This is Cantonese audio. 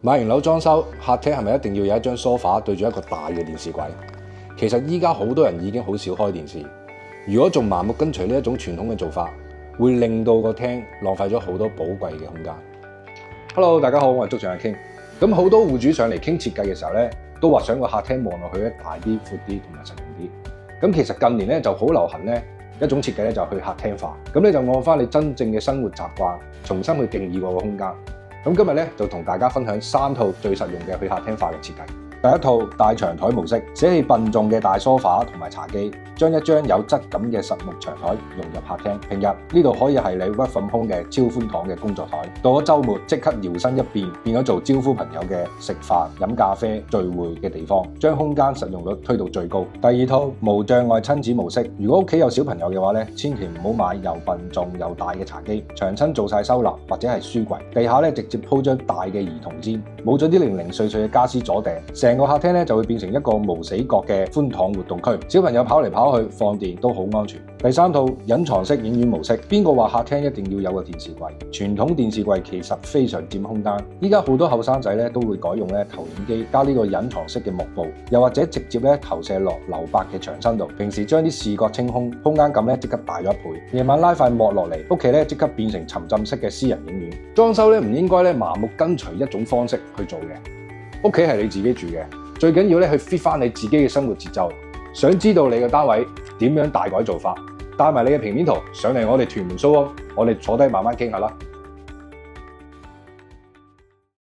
買完樓裝修，客廳係咪一定要有一張梳化對住一個大嘅電視櫃？其實依家好多人已經好少開電視，如果仲盲目跟隨呢一種傳統嘅做法，會令到個廳浪費咗好多寶貴嘅空間。Hello， 大家好，我係築長阿 King。咁好多戶主上嚟傾設計嘅時候咧，都話想個客廳望落去咧大啲、闊啲同埋實用啲。咁其實近年咧就好流行咧一種設計咧就去客廳化，咁你就按翻你真正嘅生活習慣，重新去定義過個空間。咁今日咧就同大家分享3套最實用嘅去客廳化嘅設計。第一套大長台模式，捨棄笨重嘅大梳化同埋茶几，將一張有質感嘅實木長台融入客廳。平日呢度可以係你 work from home 嘅超寬敞嘅工作台，到咗週末即刻搖身一變，變咗做招呼朋友嘅食飯、飲咖啡、聚會嘅地方，將空間實用率推到最高。第二套無障礙親子模式，如果屋企有小朋友嘅話咧，千祈唔好買又笨重又大嘅茶几，牆身做晒收納或者係書櫃，地下咧直接鋪張大嘅兒童氈，冇咗啲零零碎碎嘅家私阻埞，成個客廳咧就會變成一個無死角嘅寬敞活動區，小朋友跑嚟跑去放電都好安全。第三套隱藏式影院模式，邊個話客廳一定要有個電視櫃？傳統電視櫃其實非常佔空間，依家好多後生仔咧都會改用咧投影機加呢個隱藏式嘅幕布，又或者直接咧投射落留白嘅牆身度，平時將啲視覺清空，空間感咧即刻大咗1倍。夜晚拉塊幕落嚟，屋企咧即刻變成沉浸式嘅私人影院。裝修咧唔應該咧盲目跟隨一種方式去做嘅，屋企係你自己住嘅。最緊要咧去 fit 翻你自己嘅生活節奏，想知道你嘅單位點樣大改做法，帶埋你嘅平面圖上嚟我哋屯門 showroom，我哋坐低慢慢傾下啦。